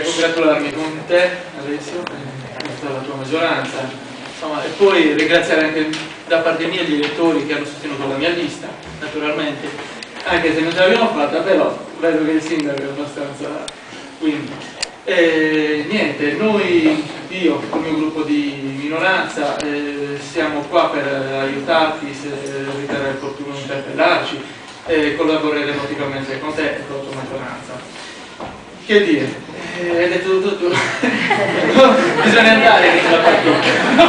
congratularmi con te, Alessio, questa è la tua maggioranza, insomma, e poi ringraziare anche da parte mia gli elettori che hanno sostenuto la mia lista, naturalmente, anche se non ce l'abbiamo fatta, però vedo che il sindaco è abbastanza, quindi niente, io con il mio gruppo di minoranza siamo qua per aiutarti se riterrai opportuno interpellarci e collaboreremo attivamente con te e con la tua maggioranza. Che dire? Hai detto tutto? Bisogna andare che la partita.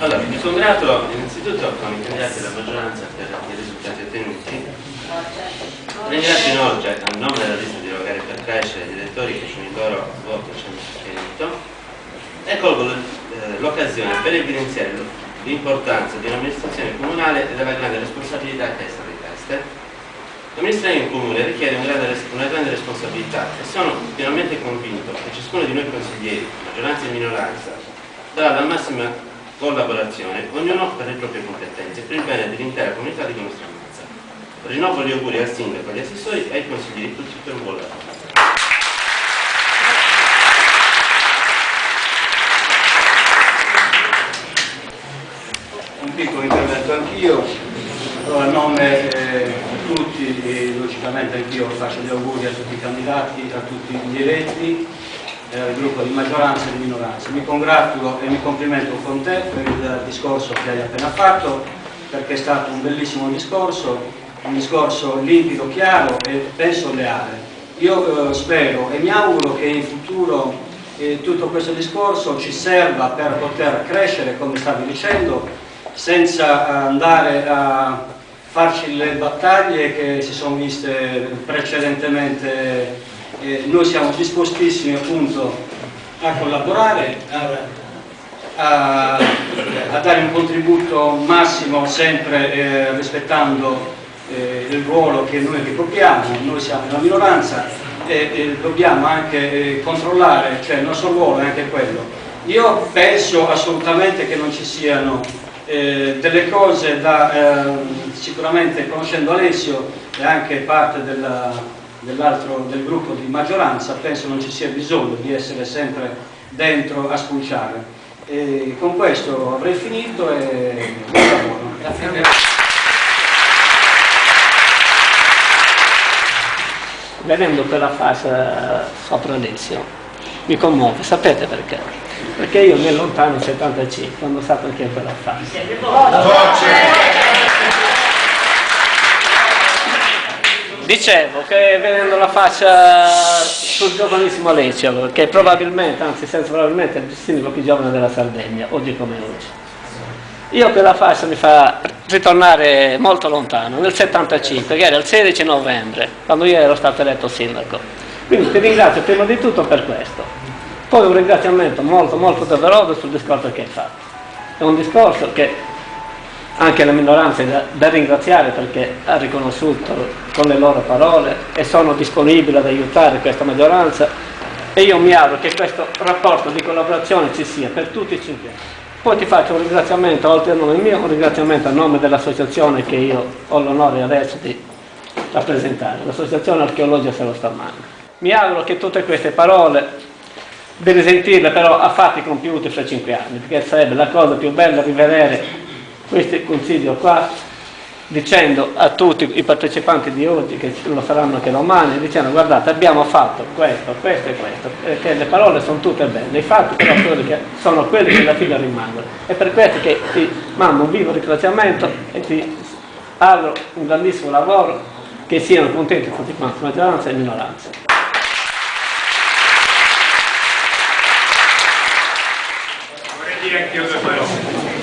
Allora, mi congratulo innanzitutto con i candidati della maggioranza per i risultati ottenuti. Ringrazio inoltre a nome della lista di Rogare per Crescere gli elettori che con il loro voto ci hanno sostenuto e colgo l'occasione per evidenziare l'importanza di un'amministrazione comunale e della grande responsabilità che essa riveste. L'amministrare in comune richiede una grande responsabilità e sono pienamente convinto che ciascuno di noi consiglieri, maggioranza e minoranza, darà la massima collaborazione, ognuno per le proprie competenze, per il bene dell'intera comunità di Conoscenza. Rinnovo gli auguri al sindaco, agli assessori e ai consiglieri tutti per un buon lavoro. Un piccolo intervento anch'io, a nome di tutti e logicamente anch'io faccio gli auguri a tutti i candidati, a tutti gli eletti, al gruppo di maggioranza e di minoranza. Mi congratulo e mi complimento con te per il discorso che hai appena fatto, perché è stato un bellissimo discorso, un discorso limpido, chiaro e penso leale. Io spero e mi auguro che in futuro tutto questo discorso ci serva per poter crescere, come stavi dicendo, senza andare a farci le battaglie che si sono viste precedentemente. Noi siamo dispostissimi appunto a collaborare, a dare un contributo massimo, sempre rispettando il ruolo che noi ricopriamo. Noi siamo una minoranza e dobbiamo anche controllare, cioè il nostro ruolo è anche quello. Io penso assolutamente che non ci siano delle cose da sicuramente, conoscendo Alessio e anche parte del gruppo di maggioranza, penso non ci sia bisogno di essere sempre dentro a spulciare. E con questo avrei finito e buon lavoro. Grazie. Vedendo quella fascia sopra Alessio mi commuove, sapete perché? Perché io nel lontano 75 quando stato anche in quella fascia. Dicevo che vedendo la faccia sul giovanissimo Alessio, che probabilmente, anzi senza probabilmente, è il sindaco più giovane della Sardegna, oggi come oggi. Io quella fascia mi fa ritornare molto lontano, nel 75, che era il 16 novembre, quando io ero stato eletto sindaco. Quindi ti ringrazio prima di tutto per questo. Poi un ringraziamento molto molto doveroso sul discorso che hai fatto. È un discorso che anche la minoranza è da ringraziare perché ha riconosciuto con le loro parole e sono disponibili ad aiutare questa maggioranza e io mi auguro che questo rapporto di collaborazione ci sia per tutti i 5 anni. Poi ti faccio un ringraziamento, oltre al nome mio, un ringraziamento a nome dell'associazione che io ho l'onore adesso di rappresentare, l'Associazione Archeologia Sello Stammanca. Mi auguro che tutte queste parole di risentirle però a fatti compiuti fra 5 anni, perché sarebbe la cosa più bella rivedere questo consiglio qua dicendo a tutti i partecipanti di oggi, che lo saranno anche domani, dicendo guardate abbiamo fatto questo, questo e questo, perché le parole sono tutte belle, i fatti però sono quelli che alla fine rimangono. È per questo che ti mando un vivo ringraziamento e ti auguro un grandissimo lavoro, che siano contenti tutti quanti, maggioranza e minoranza. Vorrei dire anche io due parole.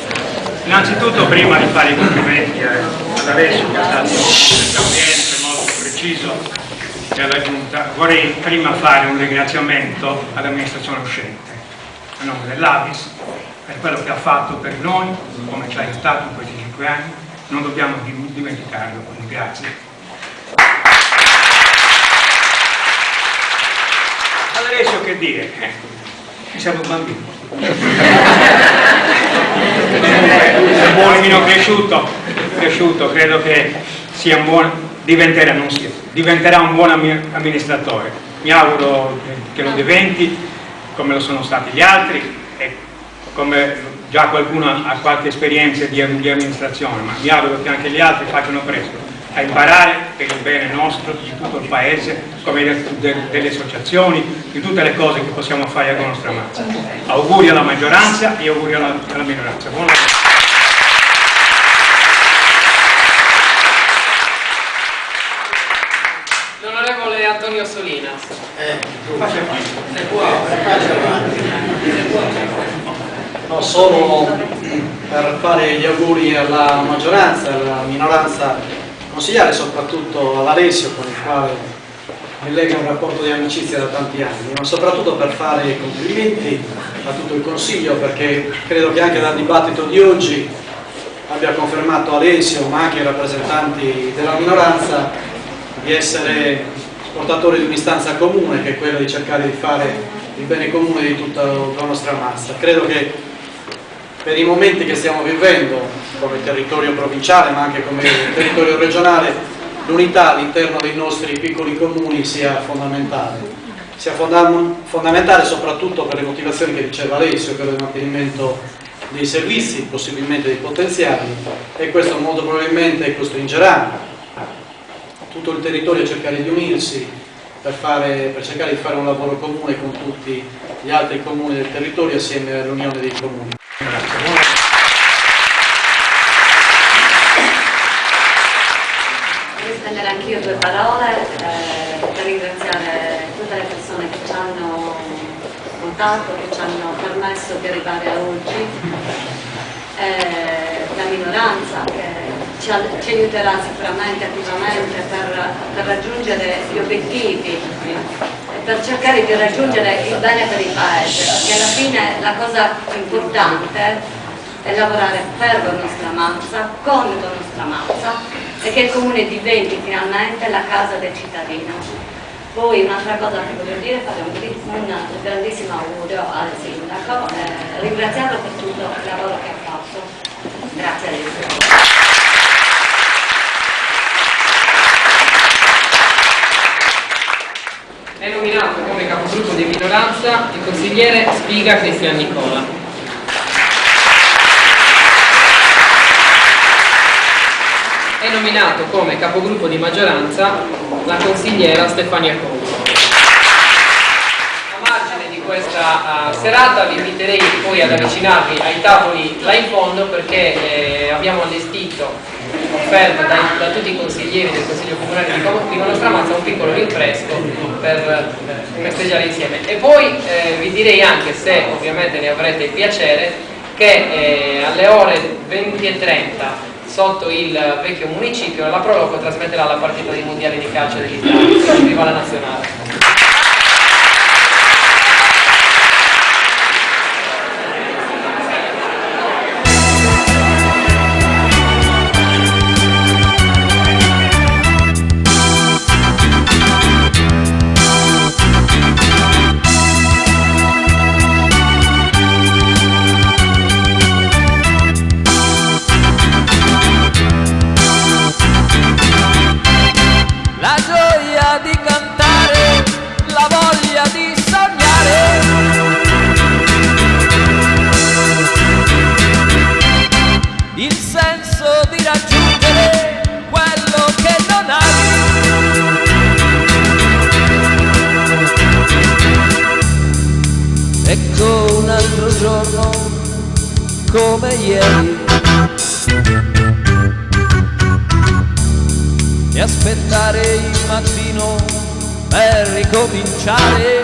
Innanzitutto, prima di fare i complimenti ad Alessio, che è stato esauriente, molto preciso, e alla Giunta, vorrei prima fare un ringraziamento all'amministrazione uscente, a nome dell'Avis, per quello che ha fatto per noi, come ci ha aiutato in questi 5 anni, non dobbiamo dimenticarlo, quindi grazie. Ad Alessio che dire? Mi sembra un bambino. Un bambino cresciuto, credo che sia un buon diventerà un buon amministratore. Mi auguro che lo diventi, come lo sono stati gli altri, e come già qualcuno ha qualche esperienza di amministrazione, ma mi auguro che anche gli altri facciano presto a imparare per il bene nostro, di tutto il paese, come delle associazioni, di tutte le cose che possiamo fare con la nostra mano. Auguri alla maggioranza e auguri alla minoranza. Buon lavoro. L'onorevole Antonio Solinas. No, solo per fare gli auguri alla maggioranza, alla minoranza consigliare, soprattutto all'Alessio, con il quale mi lega un rapporto di amicizia da tanti anni, ma soprattutto per fare i complimenti a tutto il Consiglio, perché credo che anche dal dibattito di oggi abbia confermato Alessio, ma anche i rappresentanti della minoranza, di essere portatori di un'istanza comune, che è quella di cercare di fare il bene comune di tutta la nostra massa. Credo che per i momenti che stiamo vivendo come territorio provinciale, ma anche come territorio regionale, l'unità all'interno dei nostri piccoli comuni sia fondamentale. Sia fondamentale soprattutto per le motivazioni che diceva Alessio, per il mantenimento dei servizi, possibilmente dei potenziali, e questo molto probabilmente costringerà tutto il territorio a cercare di unirsi per cercare di fare un lavoro comune con tutti gli altri comuni del territorio assieme all'unione dei comuni. Vorrei spendere anch'io 2 parole per ringraziare tutte le persone che ci hanno votato, che ci hanno permesso di arrivare a oggi, la minoranza che ci aiuterà sicuramente attivamente per raggiungere gli obiettivi, per cercare di raggiungere il bene per il paese, perché alla fine la cosa importante è lavorare per la nostra massa, con la nostra massa, e che il comune diventi finalmente la casa del cittadino. Poi un'altra cosa che voglio dire è fare un grandissimo augurio al sindaco, ringraziarlo per tutto il lavoro che ha fatto. Grazie a Dio. È nominato come capogruppo di minoranza il consigliere Spiga Cristian Nicola. È nominato come capogruppo di maggioranza la consigliera Stefania Conso. A margine di questa serata vi inviterei poi ad avvicinarvi ai tavoli là in fondo, perché abbiamo allestito, offerto da tutti i consiglieri del Consiglio Comunale di Nostra un piccolo rinfresco per festeggiare insieme. E poi vi direi anche, se ovviamente ne avrete il piacere, che alle ore 20:30 sotto il vecchio municipio la Proloco trasmetterà la partita dei mondiali di calcio dell'Italia, viva la nazionale. La gioia di cantare, la voglia di sognare, il senso di raggiungere quello che non hai. Ecco un altro giorno come ieri, e aspettare il mattino per ricominciare.